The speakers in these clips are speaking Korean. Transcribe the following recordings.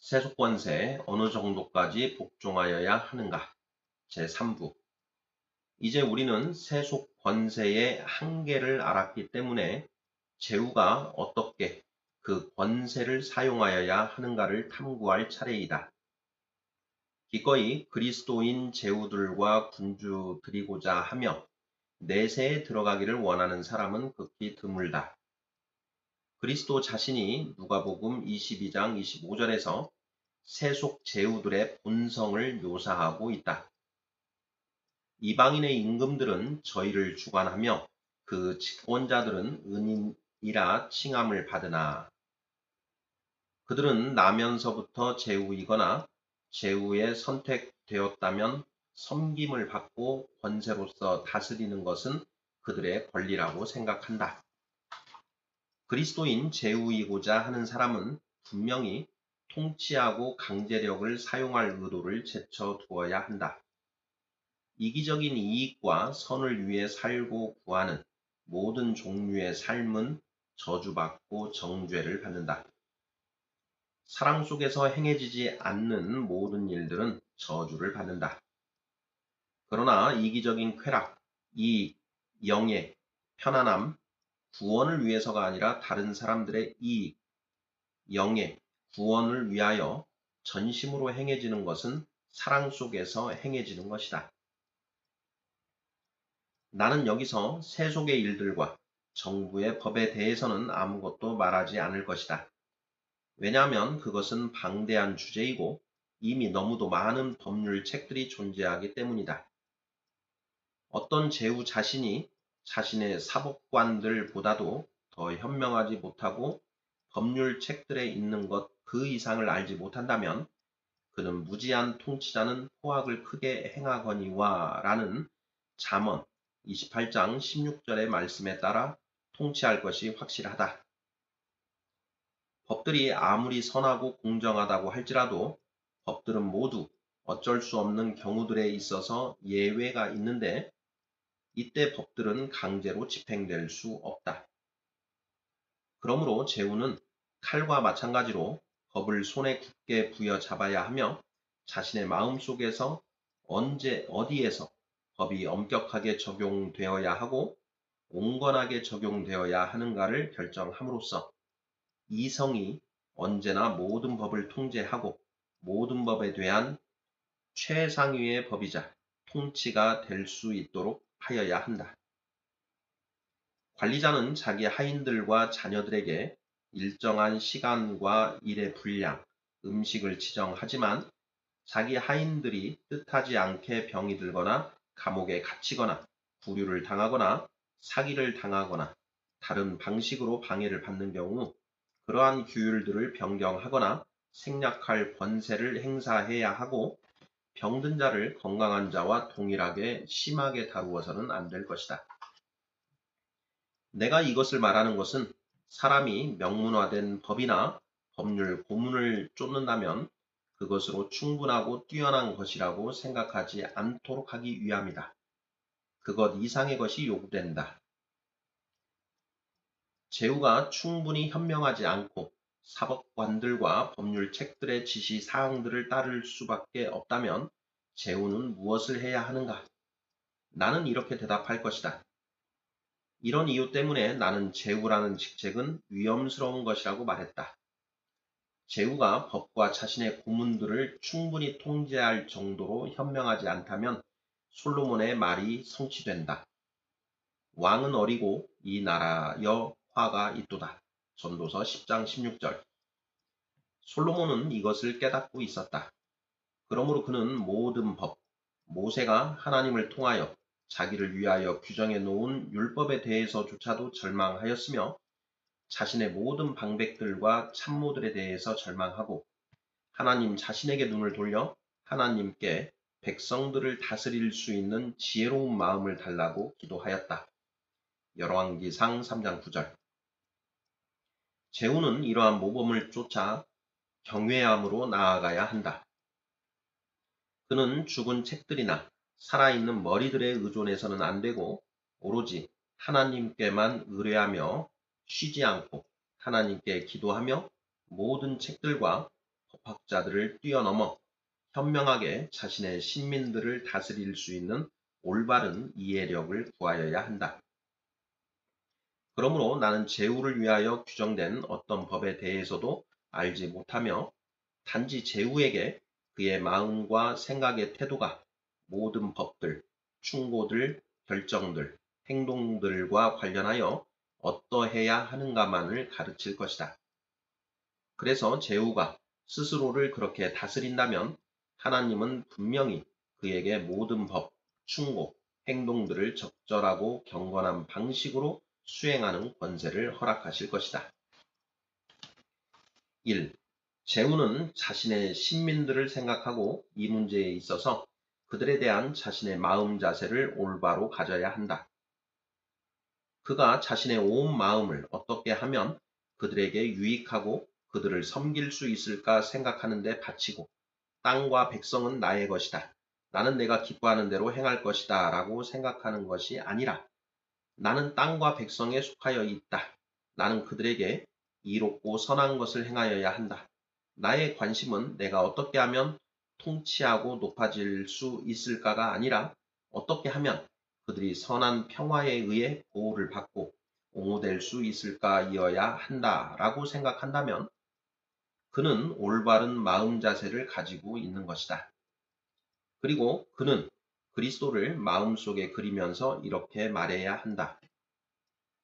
세속권세에 어느 정도까지 복종하여야 하는가? 제3부. 이제 우리는 세속권세의 한계를 알았기 때문에 제후가 어떻게 그 권세를 사용하여야 하는가를 탐구할 차례이다. 기꺼이 그리스도인 제후들과 군주드리고자 하며 내세에 들어가기를 원하는 사람은 극히 드물다. 그리스도 자신이 누가복음 22장 25절에서 세속 제후들의 본성을 묘사하고 있다. 이방인의 임금들은 저희를 주관하며 그 집권자들은 은인이라 칭함을 받으나 그들은 나면서부터 제후이거나 제후에 선택되었다면 섬김을 받고 권세로서 다스리는 것은 그들의 권리라고 생각한다. 그리스도인 제후이고자 하는 사람은 분명히 통치하고 강제력을 사용할 의도를 제쳐두어야 한다. 이기적인 이익과 선을 위해 살고 구하는 모든 종류의 삶은 저주받고 정죄를 받는다. 사랑 속에서 행해지지 않는 모든 일들은 저주를 받는다. 그러나 이기적인 쾌락, 이익, 영예, 편안함, 구원을 위해서가 아니라 다른 사람들의 이익, 영예, 구원을 위하여 전심으로 행해지는 것은 사랑 속에서 행해지는 것이다. 나는 여기서 세속의 일들과 정부의 법에 대해서는 아무것도 말하지 않을 것이다. 왜냐하면 그것은 방대한 주제이고 이미 너무도 많은 법률 책들이 존재하기 때문이다. 어떤 제후 자신이 자신의 사법관들보다도 더 현명하지 못하고 법률 책들에 있는 것 그 이상을 알지 못한다면 그는 무지한 통치자는 포악을 크게 행하거니와 라는 잠언 28장 16절의 말씀에 따라 통치할 것이 확실하다. 법들이 아무리 선하고 공정하다고 할지라도 법들은 모두 어쩔 수 없는 경우들에 있어서 예외가 있는데 이때 법들은 강제로 집행될 수 없다. 그러므로 제후는 칼과 마찬가지로 법을 손에 굳게 부여잡아야 하며 자신의 마음 속에서 언제 어디에서 법이 엄격하게 적용되어야 하고 온건하게 적용되어야 하는가를 결정함으로써 이성이 언제나 모든 법을 통제하고 모든 법에 대한 최상위의 법이자 통치가 될 수 있도록 하여야 한다. 관리자는 자기 하인들과 자녀들에게 일정한 시간과 일의 분량, 음식을 지정하지만 자기 하인들이 뜻하지 않게 병이 들거나 감옥에 갇히거나 구류를 당하거나 사기를 당하거나 다른 방식으로 방해를 받는 경우 그러한 규율들을 변경하거나 생략할 권세를 행사해야 하고 병든 자를 건강한 자와 동일하게 심하게 다루어서는 안 될 것이다. 내가 이것을 말하는 것은 사람이 명문화된 법이나 법률 고문을 쫓는다면 그것으로 충분하고 뛰어난 것이라고 생각하지 않도록 하기 위함이다. 그것 이상의 것이 요구된다. 제후가 충분히 현명하지 않고 사법관들과 법률 책들의 지시 사항들을 따를 수밖에 없다면 제후는 무엇을 해야 하는가? 나는 이렇게 대답할 것이다. 이런 이유 때문에 나는 제후라는 직책은 위험스러운 것이라고 말했다. 제후가 법과 자신의 고문들을 충분히 통제할 정도로 현명하지 않다면 솔로몬의 말이 성취된다. 왕은 어리고 이 나라여 화가 있도다. 전도서 10장 16절. 솔로몬은 이것을 깨닫고 있었다. 그러므로 그는 모든 법, 모세가 하나님을 통하여 자기를 위하여 규정해 놓은 율법에 대해서조차도 절망하였으며 자신의 모든 방백들과 참모들에 대해서 절망하고 하나님 자신에게 눈을 돌려 하나님께 백성들을 다스릴 수 있는 지혜로운 마음을 달라고 기도하였다. 열왕기상 3장 9절. 제후는 이러한 모범을 쫓아 경외함으로 나아가야 한다. 그는 죽은 책들이나 살아있는 머리들에 의존해서는 안 되고 오로지 하나님께만 의뢰하며 쉬지 않고 하나님께 기도하며 모든 책들과 법학자들을 뛰어넘어 현명하게 자신의 신민들을 다스릴 수 있는 올바른 이해력을 구하여야 한다. 그러므로 나는 제후를 위하여 규정된 어떤 법에 대해서도 알지 못하며 단지 제후에게 그의 마음과 생각의 태도가 모든 법들, 충고들, 결정들, 행동들과 관련하여 어떠해야 하는가만을 가르칠 것이다. 그래서 제후가 스스로를 그렇게 다스린다면 하나님은 분명히 그에게 모든 법, 충고, 행동들을 적절하고 경건한 방식으로 수행하는 권세를 허락하실 것이다. 1. 제후는 자신의 신민들을 생각하고 이 문제에 있어서 그들에 대한 자신의 마음 자세를 올바로 가져야 한다. 그가 자신의 온 마음을 어떻게 하면 그들에게 유익하고 그들을 섬길 수 있을까 생각하는 데 바치고 땅과 백성은 나의 것이다. 나는 내가 기뻐하는 대로 행할 것이다. 라고 생각하는 것이 아니라 나는 땅과 백성에 속하여 있다. 나는 그들에게 이롭고 선한 것을 행하여야 한다. 나의 관심은 내가 어떻게 하면 통치하고 높아질 수 있을까가 아니라 어떻게 하면 그들이 선한 평화에 의해 보호를 받고 옹호될 수 있을까이어야 한다라고 생각한다면 그는 올바른 마음 자세를 가지고 있는 것이다. 그리고 그는 그리스도를 마음속에 그리면서 이렇게 말해야 한다.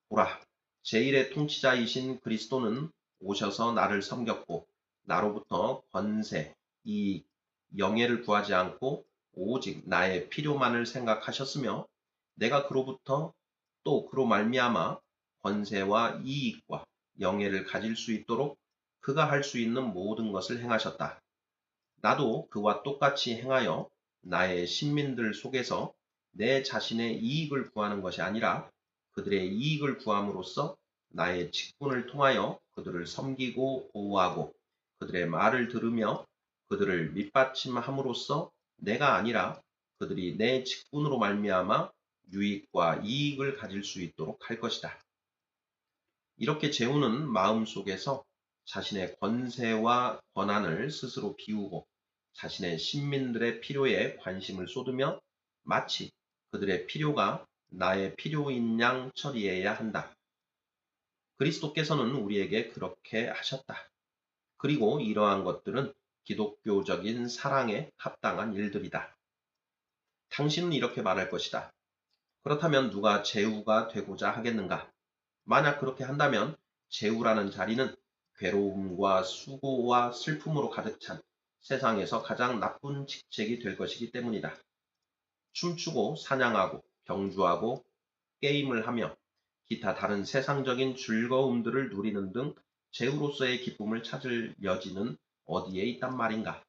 보라, 제1의 통치자이신 그리스도는 오셔서 나를 섬겼고 나로부터 권세, 이익, 영예를 구하지 않고 오직 나의 필요만을 생각하셨으며 내가 그로부터 또 그로 말미암아 권세와 이익과 영예를 가질 수 있도록 그가 할 수 있는 모든 것을 행하셨다. 나도 그와 똑같이 행하여 나의 신민들 속에서 내 자신의 이익을 구하는 것이 아니라 그들의 이익을 구함으로써 나의 직분을 통하여 그들을 섬기고 보호하고 그들의 말을 들으며 그들을 밑받침함으로써 내가 아니라 그들이 내 직분으로 말미암아 유익과 이익을 가질 수 있도록 할 것이다. 이렇게 제후는 마음속에서 자신의 권세와 권한을 스스로 비우고 자신의 신민들의 필요에 관심을 쏟으며 마치 그들의 필요가 나의 필요인 양 처리해야 한다. 그리스도께서는 우리에게 그렇게 하셨다. 그리고 이러한 것들은 기독교적인 사랑에 합당한 일들이다. 당신은 이렇게 말할 것이다. 그렇다면 누가 제후가 되고자 하겠는가? 만약 그렇게 한다면 제후라는 자리는 괴로움과 수고와 슬픔으로 가득 찬 세상에서 가장 나쁜 직책이 될 것이기 때문이다. 춤추고 사냥하고 경주하고 게임을 하며 기타 다른 세상적인 즐거움들을 누리는 등 제후로서의 기쁨을 찾을 여지는 어디에 있단 말인가?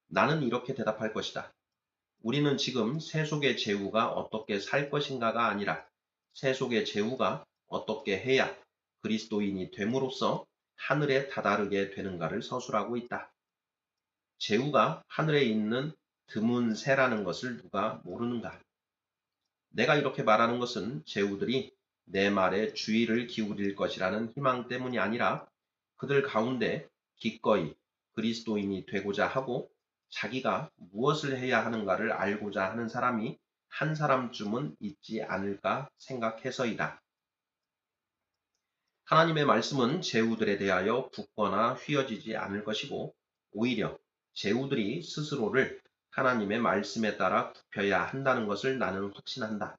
나는 이렇게 대답할 것이다. 우리는 지금 세속의 제후가 어떻게 살 것인가가 아니라 세속의 제후가 어떻게 해야 그리스도인이 됨으로써 하늘에 다다르게 되는가를 서술하고 있다. 제후가 하늘에 있는 드문 새라는 것을 누가 모르는가? 내가 이렇게 말하는 것은 제후들이 내 말에 주의를 기울일 것이라는 희망 때문이 아니라 그들 가운데 기꺼이 그리스도인이 되고자 하고 자기가 무엇을 해야 하는가를 알고자 하는 사람이 한 사람쯤은 있지 않을까 생각해서이다. 하나님의 말씀은 제후들에 대하여 굳거나 휘어지지 않을 것이고 오히려 제후들이 스스로를 하나님의 말씀에 따라 굽혀야 한다는 것을 나는 확신한다.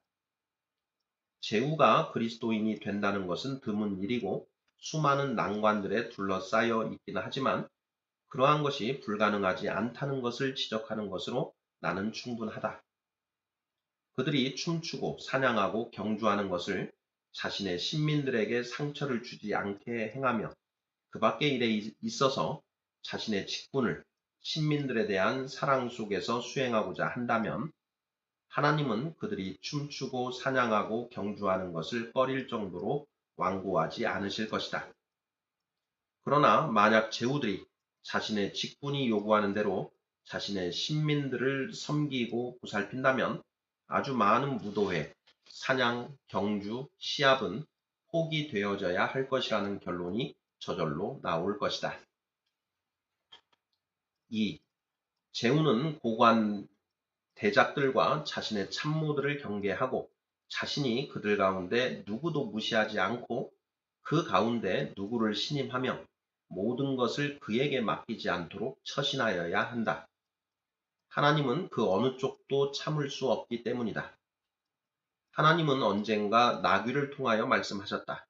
제후가 그리스도인이 된다는 것은 드문 일이고 수많은 난관들에 둘러싸여 있기는 하지만 그러한 것이 불가능하지 않다는 것을 지적하는 것으로 나는 충분하다. 그들이 춤추고 사냥하고 경주하는 것을 자신의 신민들에게 상처를 주지 않게 행하며 그 밖의 일에 있어서 자신의 직분을 신민들에 대한 사랑 속에서 수행하고자 한다면 하나님은 그들이 춤추고 사냥하고 경주하는 것을 꺼릴 정도로 완고하지 않으실 것이다. 그러나 만약 제후들이 자신의 직분이 요구하는 대로 자신의 신민들을 섬기고 보살핀다면 아주 많은 무도회, 사냥, 경주, 시합은 포기되어져야 할 것이라는 결론이 저절로 나올 것이다. 2. 제후는 고관 대작들과 자신의 참모들을 경계하고 자신이 그들 가운데 누구도 무시하지 않고 그 가운데 누구를 신임하며 모든 것을 그에게 맡기지 않도록 처신하여야 한다. 하나님은 그 어느 쪽도 참을 수 없기 때문이다. 하나님은 언젠가 나귀를 통하여 말씀하셨다.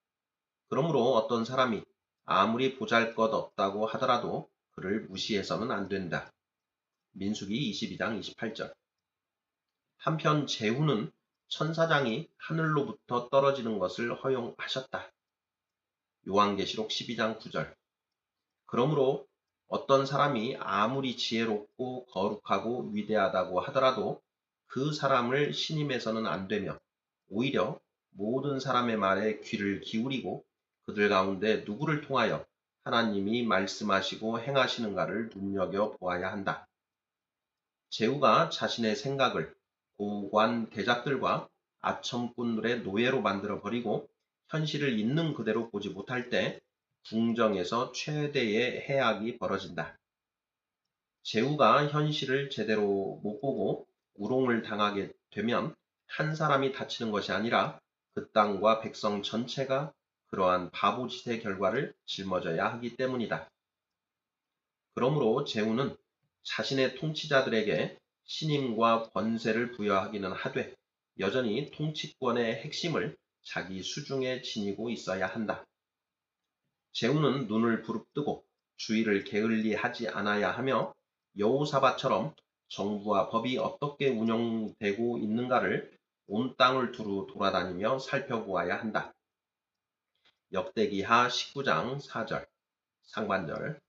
그러므로 어떤 사람이 아무리 보잘것없다고 하더라도 그를 무시해서는 안 된다. 민수기 22장 28절. 한편 제후는 천사장이 하늘로부터 떨어지는 것을 허용하셨다. 요한계시록 12장 9절. 그러므로 어떤 사람이 아무리 지혜롭고 거룩하고 위대하다고 하더라도 그 사람을 신임해서는 안 되며 오히려 모든 사람의 말에 귀를 기울이고 그들 가운데 누구를 통하여 하나님이 말씀하시고 행하시는가를 눈여겨보아야 한다. 제후가 자신의 생각을 고관 대작들과 아첨꾼들의 노예로 만들어버리고 현실을 있는 그대로 보지 못할 때 궁정에서 최대의 해악이 벌어진다. 제후가 현실을 제대로 못 보고 우롱을 당하게 되면 한 사람이 다치는 것이 아니라 그 땅과 백성 전체가 그러한 바보짓의 결과를 짊어져야 하기 때문이다. 그러므로 제후는 자신의 통치자들에게 신임과 권세를 부여하기는 하되 여전히 통치권의 핵심을 자기 수중에 지니고 있어야 한다. 제후는 눈을 부릅뜨고 주의를 게을리하지 않아야 하며 여호사밧처럼 정부와 법이 어떻게 운영되고 있는가를 온 땅을 두루 돌아다니며 살펴보아야 한다. 역대기하 19장 4절 상반절.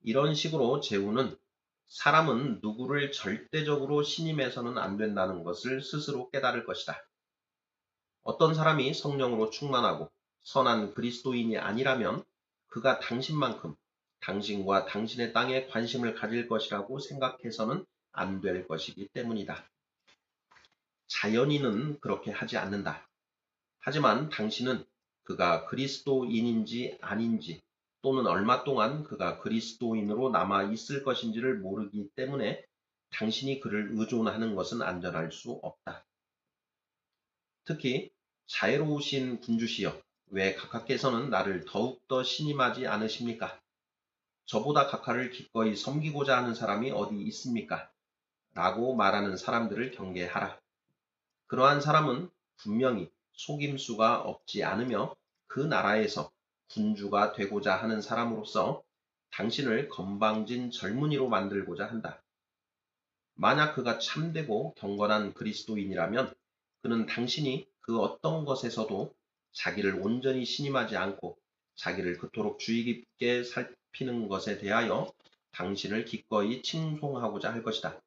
이런 식으로 제후는 사람은 누구를 절대적으로 신임해서는 안 된다는 것을 스스로 깨달을 것이다. 어떤 사람이 성령으로 충만하고 선한 그리스도인이 아니라면 그가 당신만큼 당신과 당신의 땅에 관심을 가질 것이라고 생각해서는 안 될 것이기 때문이다. 자연인은 그렇게 하지 않는다. 하지만 당신은 그가 그리스도인인지 아닌지 또는 얼마 동안 그가 그리스도인으로 남아 있을 것인지를 모르기 때문에 당신이 그를 의존하는 것은 안전할 수 없다. 특히 자애로우신 군주시여, 왜 각하께서는 나를 더욱더 신임하지 않으십니까? 저보다 각하를 기꺼이 섬기고자 하는 사람이 어디 있습니까? 라고 말하는 사람들을 경계하라. 그러한 사람은 분명히 속임수가 없지 않으며 그 나라에서 군주가 되고자 하는 사람으로서 당신을 건방진 젊은이로 만들고자 한다. 만약 그가 참되고 경건한 그리스도인이라면 그는 당신이 그 어떤 것에서도 자기를 온전히 신임하지 않고 자기를 그토록 주의 깊게 살피는 것에 대하여 당신을 기꺼이 칭송하고자 할 것이다.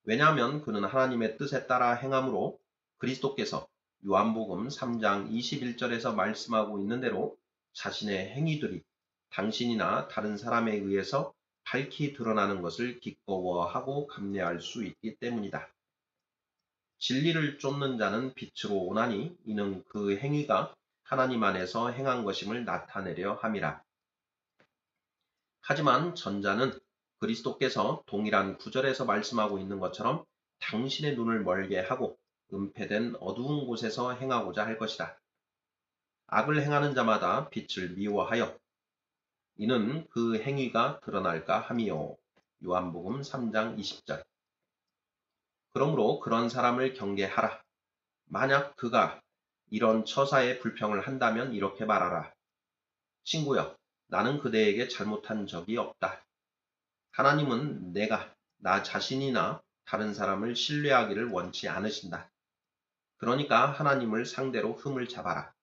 왜냐하면 그는 하나님의 뜻에 따라 행함으로 그리스도께서 요한복음 3장 21절에서 말씀하고 있는 대로 자신의 행위들이 당신이나 다른 사람에 의해서 밝히 드러나는 것을 기꺼워하고 감내할 수 있기 때문이다. 진리를 쫓는 자는 빛으로 오나니 이는 그 행위가 하나님 안에서 행한 것임을 나타내려 함이라. 하지만 전자는 그리스도께서 동일한 구절에서 말씀하고 있는 것처럼 당신의 눈을 멀게 하고 은폐된 어두운 곳에서 행하고자 할 것이다. 악을 행하는 자마다 빛을 미워하여 이는 그 행위가 드러날까 함이요. 요한복음 3장 20절. 그러므로 그런 사람을 경계하라. 만약 그가 이런 처사에 불평을 한다면 이렇게 말하라. 친구여, 나는 그대에게 잘못한 적이 없다. 하나님은 내가 나 자신이나 다른 사람을 신뢰하기를 원치 않으신다. 그러니까 하나님을 상대로 흠을 잡아라.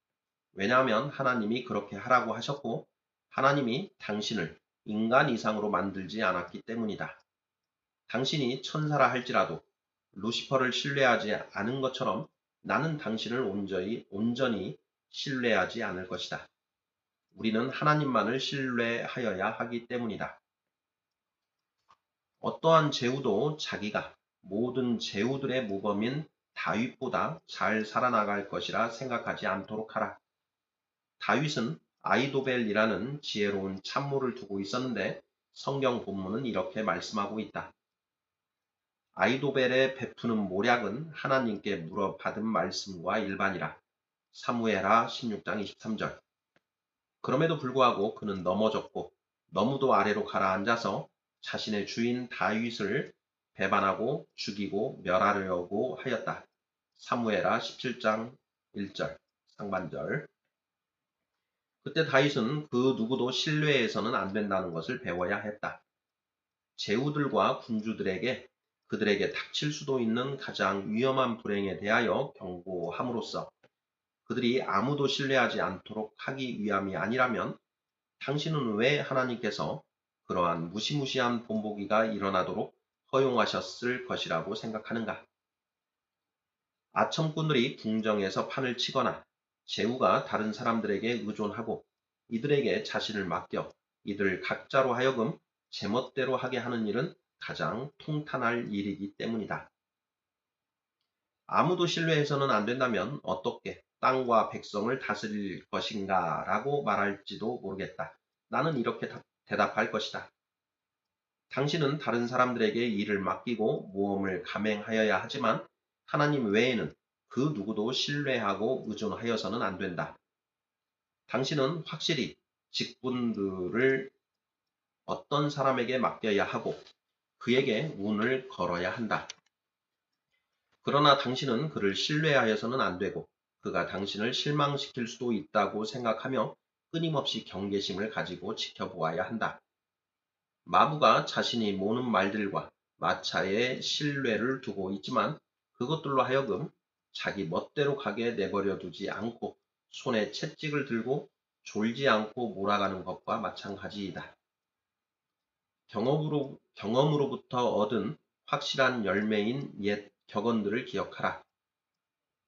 왜냐하면 하나님이 그렇게 하라고 하셨고 하나님이 당신을 인간 이상으로 만들지 않았기 때문이다. 당신이 천사라 할지라도 루시퍼를 신뢰하지 않은 것처럼 나는 당신을 온전히 신뢰하지 않을 것이다. 우리는 하나님만을 신뢰하여야 하기 때문이다. 어떠한 제후도 자기가 모든 제후들의 모범인 다윗보다 잘 살아나갈 것이라 생각하지 않도록 하라. 다윗은 아이도벨이라는 지혜로운 참모를 두고 있었는데 성경 본문은 이렇게 말씀하고 있다. 아이도벨에 베푸는 모략은 하나님께 물어받은 말씀과 일반이라. 사무엘하 16장 23절. 그럼에도 불구하고 그는 넘어졌고 너무도 아래로 가라앉아서 자신의 주인 다윗을 배반하고 죽이고 멸하려고 하였다. 사무엘하 17장 1절 상반절. 그때 다윗은 그 누구도 신뢰해서는 안 된다는 것을 배워야 했다. 제후들과 군주들에게 그들에게 닥칠 수도 있는 가장 위험한 불행에 대하여 경고함으로써 그들이 아무도 신뢰하지 않도록 하기 위함이 아니라면 당신은 왜 하나님께서 그러한 무시무시한 본보기가 일어나도록 허용하셨을 것이라고 생각하는가? 아첨꾼들이 궁정에서 판을 치거나 제후가 다른 사람들에게 의존하고 이들에게 자신을 맡겨 이들 각자로 하여금 제멋대로 하게 하는 일은 가장 통탄할 일이기 때문이다. 아무도 신뢰해서는 안 된다면 어떻게 땅과 백성을 다스릴 것인가 라고 말할지도 모르겠다. 나는 이렇게 대답할 것이다. 당신은 다른 사람들에게 일을 맡기고 모험을 감행하여야 하지만 하나님 외에는 그 누구도 신뢰하고 의존하여서는 안 된다. 당신은 확실히 직분들을 어떤 사람에게 맡겨야 하고 그에게 운을 걸어야 한다. 그러나 당신은 그를 신뢰하여서는 안 되고 그가 당신을 실망시킬 수도 있다고 생각하며 끊임없이 경계심을 가지고 지켜보아야 한다. 마부가 자신이 모는 말들과 마차에 신뢰를 두고 있지만 그것들로 하여금 자기 멋대로 가게 내버려 두지 않고 손에 채찍을 들고 졸지 않고 몰아가는 것과 마찬가지이다. 경험으로부터 얻은 확실한 열매인 옛 격언들을 기억하라.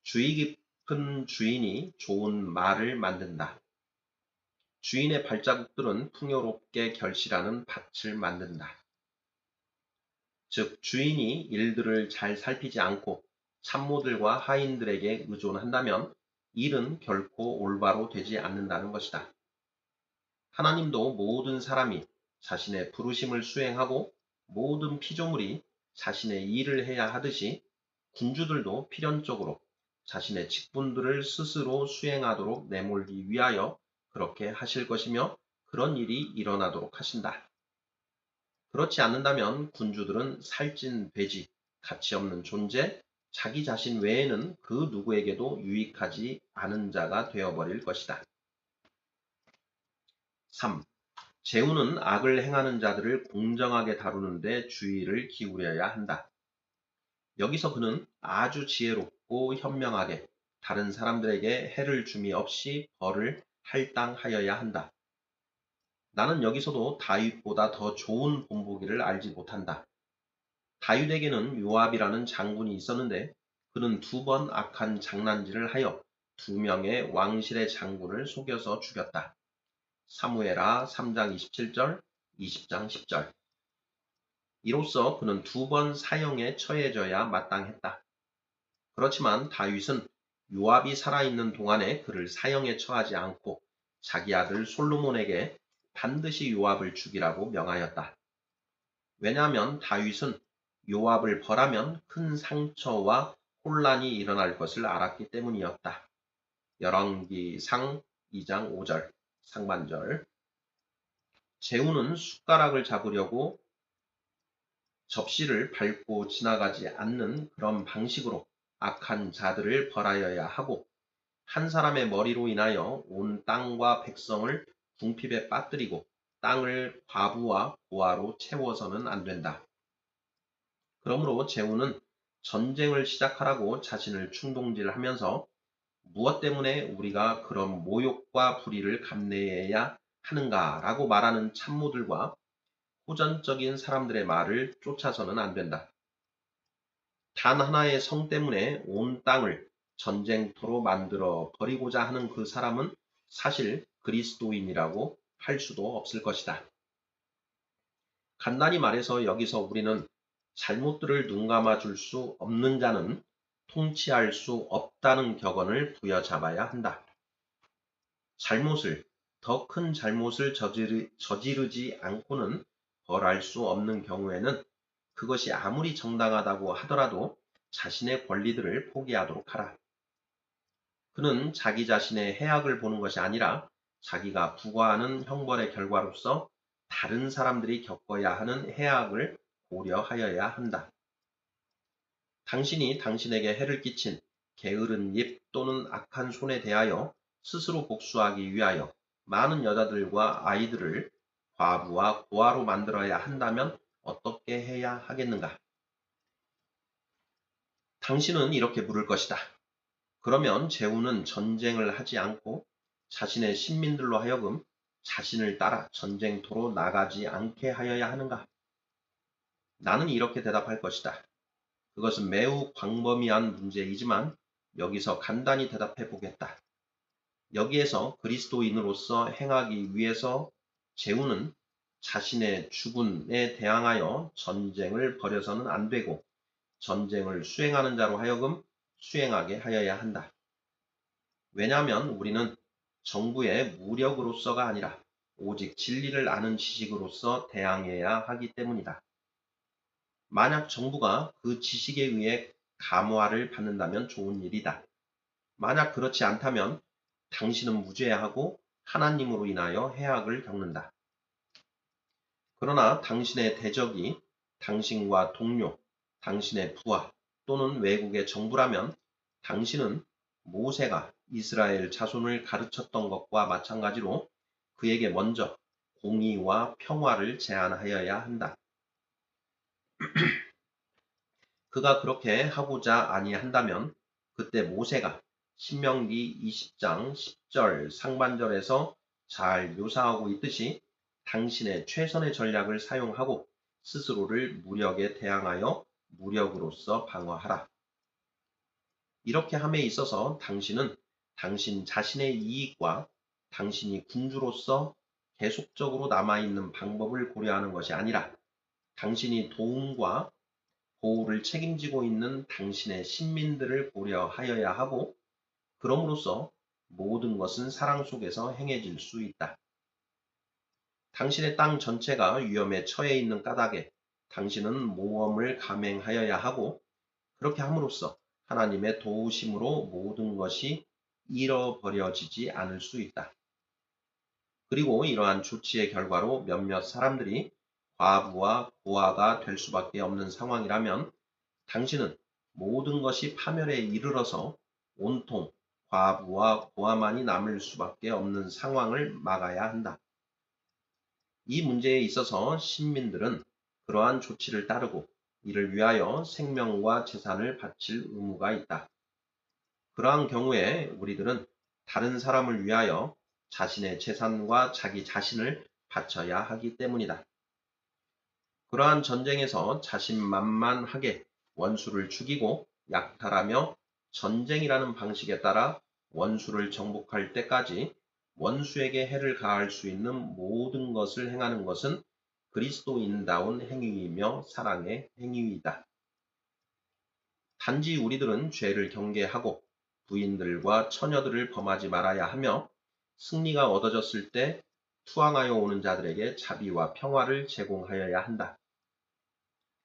주의 깊은 주인이 좋은 말을 만든다. 주인의 발자국들은 풍요롭게 결실하는 밭을 만든다. 즉 주인이 일들을 잘 살피지 않고 참모들과 하인들에게 의존한다면 일은 결코 올바로 되지 않는다는 것이다. 하나님도 모든 사람이 자신의 부르심을 수행하고 모든 피조물이 자신의 일을 해야 하듯이 군주들도 필연적으로 자신의 직분들을 스스로 수행하도록 내몰기 위하여 그렇게 하실 것이며 그런 일이 일어나도록 하신다. 그렇지 않는다면 군주들은 살찐 돼지, 가치없는 존재, 자기 자신 외에는 그 누구에게도 유익하지 않은 자가 되어버릴 것이다. 3. 제후는 악을 행하는 자들을 공정하게 다루는 데 주의를 기울여야 한다. 여기서 그는 아주 지혜롭고 현명하게 다른 사람들에게 해를 줌이 없이 벌을 할당하여야 한다. 나는 여기서도 다윗보다 더 좋은 본보기를 알지 못한다. 다윗에게는 요압이라는 장군이 있었는데 그는 2번 악한 장난질을 하여 2명의 왕실의 장군을 속여서 죽였다. 사무엘하 3장 27절, 20장 10절. 이로써 그는 2번 사형에 처해져야 마땅했다. 그렇지만 다윗은 요압이 살아있는 동안에 그를 사형에 처하지 않고 자기 아들 솔로몬에게 반드시 요압을 죽이라고 명하였다. 왜냐하면 다윗은 요압을 벌하면 큰 상처와 혼란이 일어날 것을 알았기 때문이었다. 열왕기상 2장 5절 상반절. 제후는 숟가락을 잡으려고 접시를 밟고 지나가지 않는 그런 방식으로 악한 자들을 벌하여야 하고 한 사람의 머리로 인하여 온 땅과 백성을 궁핍에 빠뜨리고 땅을 과부와 고아로 채워서는 안 된다. 그러므로 제후는 전쟁을 시작하라고 자신을 충동질하면서 무엇 때문에 우리가 그런 모욕과 불의를 감내해야 하는가라고 말하는 참모들과 호전적인 사람들의 말을 쫓아서는 안 된다. 단 하나의 성 때문에 온 땅을 전쟁터로 만들어 버리고자 하는 그 사람은 사실 그리스도인이라고 할 수도 없을 것이다. 간단히 말해서 여기서 우리는 잘못들을 눈감아 줄 수 없는 자는 통치할 수 없다는 격언을 부여잡아야 한다. 더 큰 잘못을 저지르지 않고는 벌할 수 없는 경우에는 그것이 아무리 정당하다고 하더라도 자신의 권리들을 포기하도록 하라. 그는 자기 자신의 해악을 보는 것이 아니라 자기가 부과하는 형벌의 결과로서 다른 사람들이 겪어야 하는 해악을 고려하여야 한다. 당신이 당신에게 해를 끼친 게으른 입 또는 악한 손에 대하여 스스로 복수하기 위하여 많은 여자들과 아이들을 과부와 고아로 만들어야 한다면 어떻게 해야 하겠는가? 당신은 이렇게 물을 것이다. 그러면 제후는 전쟁을 하지 않고 자신의 신민들로 하여금 자신을 따라 전쟁터로 나가지 않게 하여야 하는가? 나는 이렇게 대답할 것이다. 그것은 매우 광범위한 문제이지만 여기서 간단히 대답해 보겠다. 여기에서 그리스도인으로서 행하기 위해서 제후는 자신의 죽음에 대항하여 전쟁을 벌여서는 안 되고 전쟁을 수행하는 자로 하여금 수행하게 하여야 한다. 왜냐하면 우리는 정부의 무력으로서가 아니라 오직 진리를 아는 지식으로서 대항해야 하기 때문이다. 만약 정부가 그 지식에 의해 감화를 받는다면 좋은 일이다. 만약 그렇지 않다면 당신은 무죄하고 하나님으로 인하여 해악을 겪는다. 그러나 당신의 대적이 당신과 동료, 당신의 부하 또는 외국의 정부라면 당신은 모세가 이스라엘 자손을 가르쳤던 것과 마찬가지로 그에게 먼저 공의와 평화를 제안하여야 한다. 그가 그렇게 하고자 아니한다면 그때 모세가 신명기 20장 10절 상반절에서 잘 묘사하고 있듯이 당신의 최선의 전략을 사용하고 스스로를 무력에 대항하여 무력으로서 방어하라. 이렇게 함에 있어서 당신은 당신 자신의 이익과 당신이 군주로서 계속적으로 남아있는 방법을 고려하는 것이 아니라 당신이 도움과 보호를 책임지고 있는 당신의 신민들을 고려하여야 하고 그럼으로써 모든 것은 사랑 속에서 행해질 수 있다. 당신의 땅 전체가 위험에 처해 있는 까닭에 당신은 모험을 감행하여야 하고 그렇게 함으로써 하나님의 도우심으로 모든 것이 잃어버려지지 않을 수 있다. 그리고 이러한 조치의 결과로 몇몇 사람들이 과부와 고아가 될 수밖에 없는 상황이라면 당신은 모든 것이 파멸에 이르러서 온통 과부와 고아만이 남을 수밖에 없는 상황을 막아야 한다. 이 문제에 있어서 신민들은 그러한 조치를 따르고 이를 위하여 생명과 재산을 바칠 의무가 있다. 그러한 경우에 우리들은 다른 사람을 위하여 자신의 재산과 자기 자신을 바쳐야 하기 때문이다. 그러한 전쟁에서 자신만만하게 원수를 죽이고 약탈하며 전쟁이라는 방식에 따라 원수를 정복할 때까지 원수에게 해를 가할 수 있는 모든 것을 행하는 것은 그리스도인다운 행위이며 사랑의 행위이다. 단지 우리들은 죄를 경계하고 부인들과 처녀들을 범하지 말아야 하며 승리가 얻어졌을 때 투항하여 오는 자들에게 자비와 평화를 제공하여야 한다.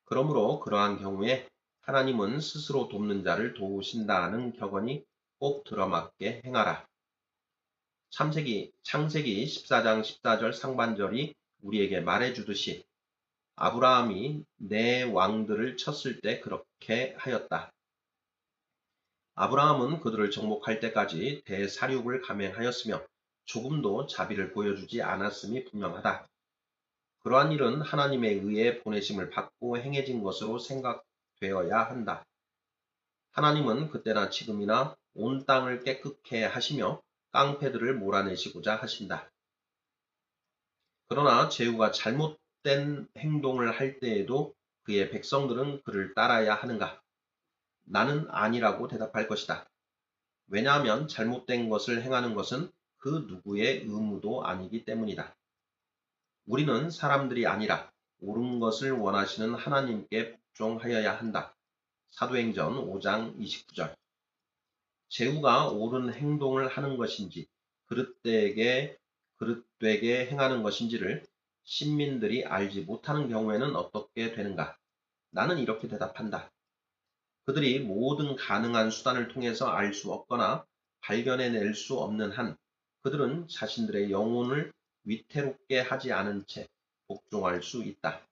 그러므로 그러한 경우에 하나님은 스스로 돕는 자를 도우신다는 격언이 꼭 들어맞게 행하라. 창세기 14장 14절 상반절이 우리에게 말해주듯이 아브라함이 내 왕들을 쳤을 때 그렇게 하였다. 아브라함은 그들을 정복할 때까지 대사륙을 감행하였으며 조금도 자비를 보여주지 않았음이 분명하다. 그러한 일은 하나님에 의해 보내심을 받고 행해진 것으로 생각되어야 한다. 하나님은 그때나 지금이나 온 땅을 깨끗게 하시며 깡패들을 몰아내시고자 하신다. 그러나 제후가 잘못된 행동을 할 때에도 그의 백성들은 그를 따라야 하는가? 나는 아니라고 대답할 것이다. 왜냐하면 잘못된 것을 행하는 것은 그 누구의 의무도 아니기 때문이다. 우리는 사람들이 아니라 옳은 것을 원하시는 하나님께 복종하여야 한다. 사도행전 5장 29절. 제후가 옳은 행동을 하는 것인지 그릇되게 행하는 것인지를 신민들이 알지 못하는 경우에는 어떻게 되는가? 나는 이렇게 대답한다. 그들이 모든 가능한 수단을 통해서 알 수 없거나 발견해낼 수 없는 한 그들은 자신들의 영혼을 위태롭게 하지 않은 채 복종할 수 있다.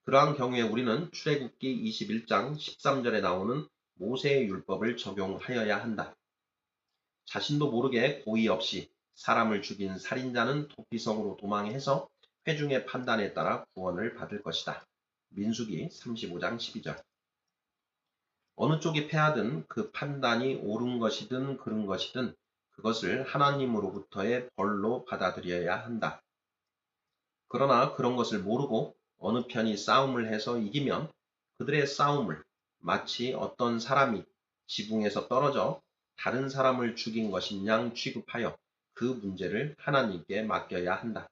그러한 경우에 우리는 출애굽기 21장 13절에 나오는 모세의 율법을 적용하여야 한다. 자신도 모르게 고의 없이 사람을 죽인 살인자는 도피성으로 도망해서 회중의 판단에 따라 구원을 받을 것이다. 민수기 35장 12절. 어느 쪽이 패하든 그 판단이 옳은 것이든 그른 것이든 그것을 하나님으로부터의 벌로 받아들여야 한다. 그러나 그런 것을 모르고 어느 편이 싸움을 해서 이기면 그들의 싸움을 마치 어떤 사람이 지붕에서 떨어져 다른 사람을 죽인 것인 양 취급하여 그 문제를 하나님께 맡겨야 한다.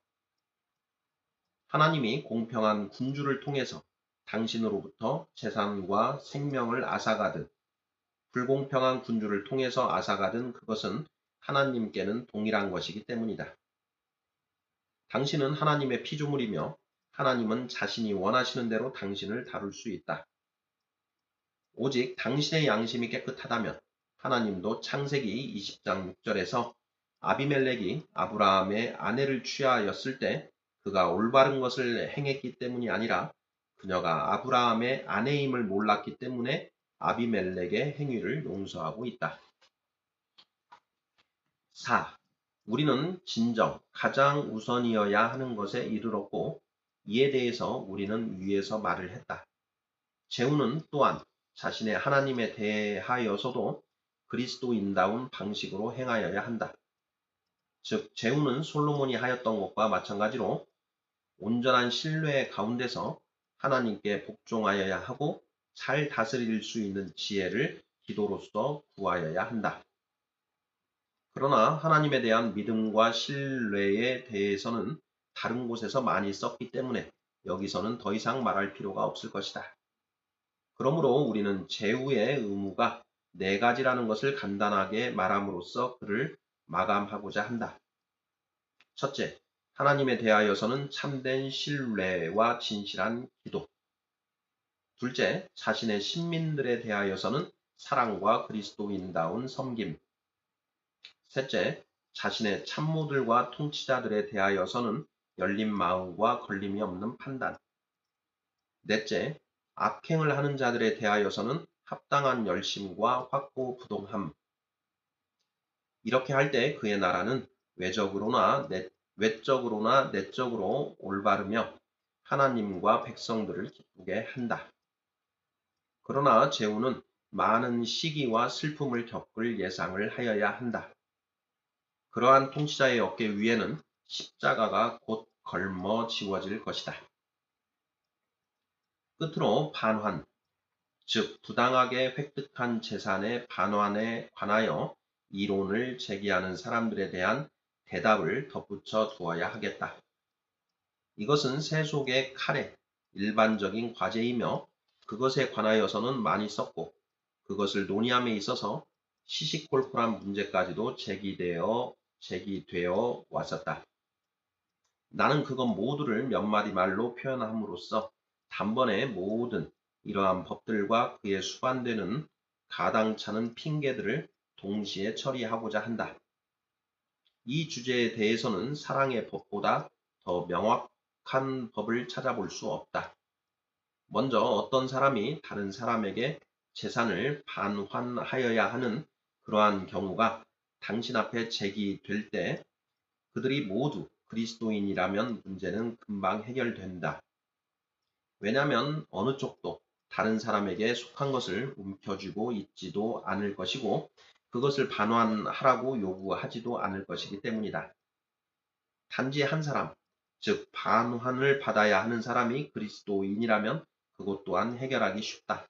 하나님이 공평한 군주를 통해서 당신으로부터 재산과 생명을 앗아가듯 불공평한 군주를 통해서 앗아가든 그것은 하나님께는 동일한 것이기 때문이다. 당신은 하나님의 피조물이며 하나님은 자신이 원하시는 대로 당신을 다룰 수 있다. 오직 당신의 양심이 깨끗하다면 하나님도 창세기 20장 6절에서 아비멜렉이 아브라함의 아내를 취하였을 때 그가 올바른 것을 행했기 때문이 아니라 그녀가 아브라함의 아내임을 몰랐기 때문에 아비멜렉의 행위를 용서하고 있다. 4. 우리는 진정 가장 우선이어야 하는 것에 이르렀고 이에 대해서 우리는 위에서 말을 했다. 제후는 또한 자신의 하나님에 대하여서도 그리스도인다운 방식으로 행하여야 한다. 즉 제후는 솔로몬이 하였던 것과 마찬가지로 온전한 신뢰 가운데서 하나님께 복종하여야 하고 잘 다스릴 수 있는 지혜를 기도로서 구하여야 한다. 그러나 하나님에 대한 믿음과 신뢰에 대해서는 다른 곳에서 많이 썼기 때문에 여기서는 더 이상 말할 필요가 없을 것이다. 그러므로 우리는 제후의 의무가 4가지라는 것을 간단하게 말함으로써 그를 마감하고자 한다. 첫째, 하나님에 대하여서는 참된 신뢰와 진실한 기도. 둘째, 자신의 신민들에 대하여서는 사랑과 그리스도인다운 섬김. 셋째, 자신의 참모들과 통치자들에 대하여서는 열린 마음과 걸림이 없는 판단. 넷째, 악행을 하는 자들에 대하여서는 합당한 열심과 확고부동함. 이렇게 할 때 그의 나라는 외적으로나 내적으로 올바르며 하나님과 백성들을 기쁘게 한다. 그러나 제후는 많은 시기와 슬픔을 겪을 예상을 하여야 한다. 그러한 통치자의 어깨 위에는 십자가가 곧 걸머 지워질 것이다. 끝으로 반환, 즉 부당하게 획득한 재산의 반환에 관하여 이론을 제기하는 사람들에 대한 대답을 덧붙여 두어야 하겠다. 이것은 세속의 칼의 일반적인 과제이며 그것에 관하여서는 많이 썼고 그것을 논의함에 있어서 시시콜콜한 문제까지도 제기되어 왔었다. 나는 그것 모두를 몇 마디 말로 표현함으로써 단번에 모든 이러한 법들과 그에 수반되는 가당찮은 핑계들을 동시에 처리하고자 한다. 이 주제에 대해서는 사랑의 법보다 더 명확한 법을 찾아볼 수 없다. 먼저 어떤 사람이 다른 사람에게 재산을 반환하여야 하는 그러한 경우가 당신 앞에 제기될 때 그들이 모두 그리스도인이라면 문제는 금방 해결된다. 왜냐하면 어느 쪽도 다른 사람에게 속한 것을 움켜쥐고 있지도 않을 것이고 그것을 반환하라고 요구하지도 않을 것이기 때문이다. 단지 한 사람, 즉 반환을 받아야 하는 사람이 그리스도인이라면 그것 또한 해결하기 쉽다.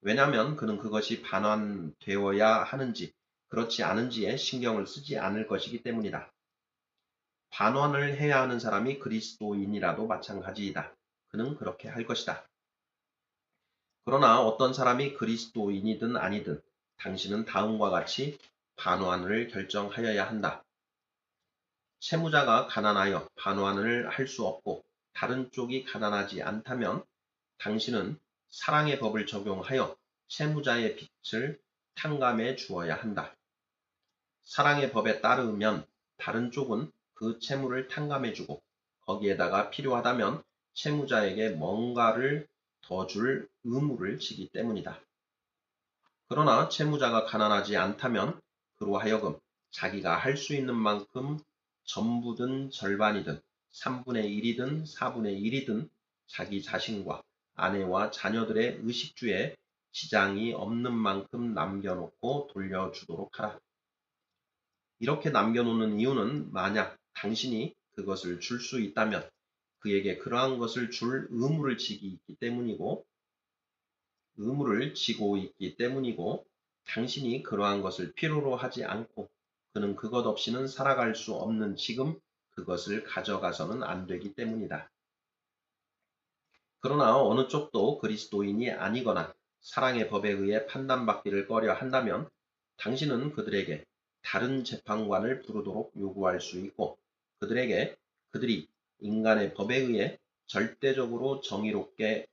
왜냐하면 그는 그것이 반환되어야 하는지 그렇지 않은지에 신경을 쓰지 않을 것이기 때문이다. 반환을 해야 하는 사람이 그리스도인이라도 마찬가지이다. 그는 그렇게 할 것이다. 그러나 어떤 사람이 그리스도인이든 아니든 당신은 다음과 같이 반환을 결정하여야 한다. 채무자가 가난하여 반환을 할 수 없고 다른 쪽이 가난하지 않다면 당신은 사랑의 법을 적용하여 채무자의 빚을 탕감해 주어야 한다. 사랑의 법에 따르면 다른 쪽은 그 채무를 탕감해 주고 거기에다가 필요하다면 채무자에게 뭔가를 더 줄 의무를 지기 때문이다. 그러나 채무자가 가난하지 않다면 그로 하여금 자기가 할 수 있는 만큼 전부든 절반이든 3분의 1이든 4분의 1이든 자기 자신과 아내와 자녀들의 의식주에 지장이 없는 만큼 남겨놓고 돌려주도록 하라. 이렇게 남겨놓는 이유는 만약 당신이 그것을 줄 수 있다면 그에게 그러한 것을 줄 의무를 지고 있기 때문이고 당신이 그러한 것을 필요로 하지 않고 그는 그것 없이는 살아갈 수 없는 지금 그것을 가져가서는 안 되기 때문이다. 그러나 어느 쪽도 그리스도인이 아니거나 사랑의 법에 의해 판단받기를 꺼려 한다면 당신은 그들에게 다른 재판관을 부르도록 요구할 수 있고 그들이 인간의 법에 의해 절대적으로 정의롭게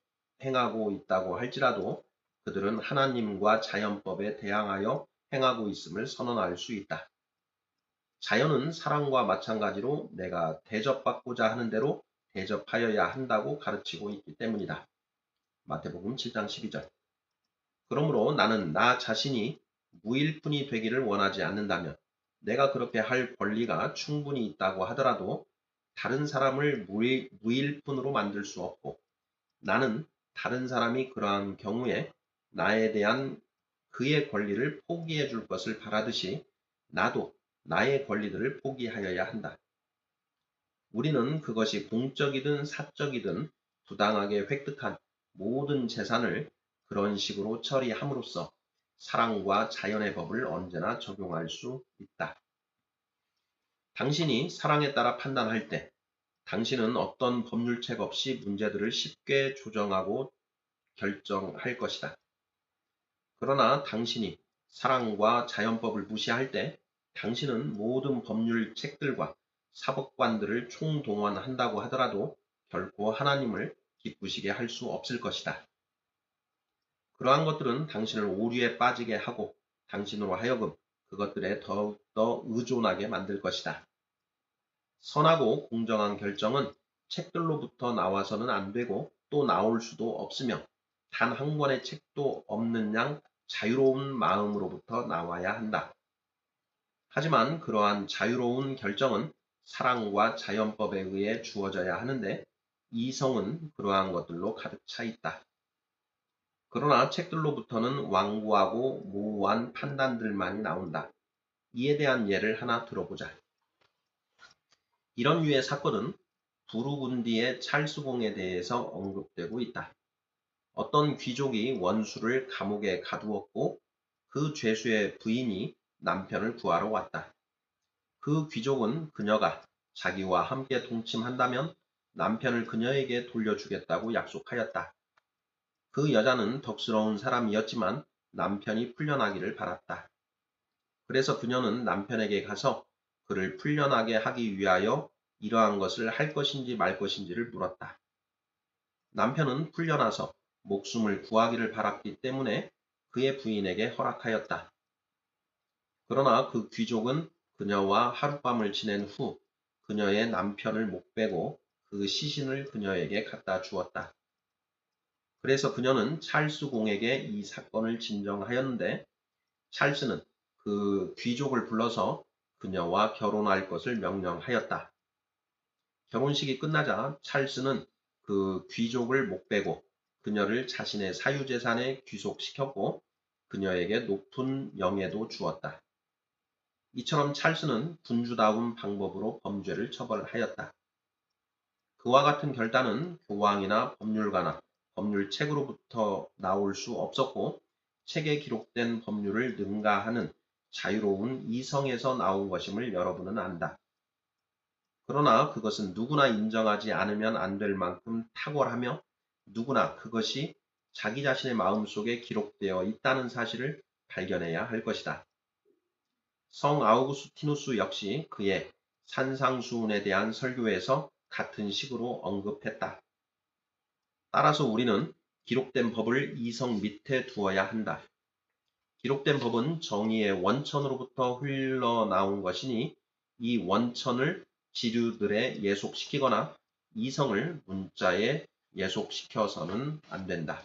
행하고 있다고 할지라도 그들은 하나님과 자연법에 대항하여 행하고 있음을 선언할 수 있다. 자연은 사랑과 마찬가지로 내가 대접받고자 하는 대로 대접하여야 한다고 가르치고 있기 때문이다. 마태복음 7장 12절. 그러므로 나는 나 자신이 무일푼이 되기를 원하지 않는다면 내가 그렇게 할 권리가 충분히 있다고 하더라도 다른 사람을 무일푼으로 만들 수 없고 나는 다른 사람이 그러한 경우에 나에 대한 그의 권리를 포기해 줄 것을 바라듯이 나도 나의 권리들을 포기하여야 한다. 우리는 그것이 공적이든 사적이든 부당하게 획득한 모든 재산을 그런 식으로 처리함으로써 사랑과 자연의 법을 언제나 적용할 수 있다. 당신이 사랑에 따라 판단할 때 당신은 어떤 법률책 없이 문제들을 쉽게 조정하고 결정할 것이다. 그러나 당신이 사랑과 자연법을 무시할 때 당신은 모든 법률책들과 사법관들을 총동원한다고 하더라도 결코 하나님을 기쁘시게 할 수 없을 것이다. 그러한 것들은 당신을 오류에 빠지게 하고 당신으로 하여금 그것들에 더욱더 의존하게 만들 것이다. 선하고 공정한 결정은 책들로부터 나와서는 안 되고 또 나올 수도 없으며 단 한 권의 책도 없는 양 자유로운 마음으로부터 나와야 한다. 하지만 그러한 자유로운 결정은 사랑과 자연법에 의해 주어져야 하는데 이성은 그러한 것들로 가득 차 있다. 그러나 책들로부터는 완고하고 모호한 판단들만이 나온다. 이에 대한 예를 하나 들어보자. 이런 류의 사건은 부르군디의 찰스공에 대해서 언급되고 있다. 어떤 귀족이 원수를 감옥에 가두었고 그 죄수의 부인이 남편을 구하러 왔다. 그 귀족은 그녀가 자기와 함께 동침한다면 남편을 그녀에게 돌려주겠다고 약속하였다. 그 여자는 덕스러운 사람이었지만 남편이 풀려나기를 바랐다. 그래서 그녀는 남편에게 가서 그를 풀려나게 하기 위하여 이러한 것을 할 것인지 말 것인지를 물었다. 남편은 풀려나서 목숨을 구하기를 바랐기 때문에 그의 부인에게 허락하였다. 그러나 그 귀족은 그녀와 하룻밤을 지낸 후 그녀의 남편을 목베고 그 시신을 그녀에게 갖다 주었다. 그래서 그녀는 찰스 공에게 이 사건을 진정하였는데 찰스는 그 귀족을 불러서 그녀와 결혼할 것을 명령하였다. 결혼식이 끝나자 찰스는 그 귀족을 목베고 그녀를 자신의 사유재산에 귀속시켰고 그녀에게 높은 영예도 주었다. 이처럼 찰스는 군주다운 방법으로 범죄를 처벌하였다. 그와 같은 결단은 교황이나 법률가나 법률책으로부터 나올 수 없었고 책에 기록된 법률을 능가하는 자유로운 이성에서 나온 것임을 여러분은 안다. 그러나 그것은 누구나 인정하지 않으면 안 될 만큼 탁월하며 누구나 그것이 자기 자신의 마음속에 기록되어 있다는 사실을 발견해야 할 것이다. 성 아우구스티누스 역시 그의 산상수훈에 대한 설교에서 같은 식으로 언급했다. 따라서 우리는 기록된 법을 이성 밑에 두어야 한다. 기록된 법은 정의의 원천으로부터 흘러나온 것이니 이 원천을 지류들에 예속시키거나 이성을 문자에 예속시켜서는 안 된다.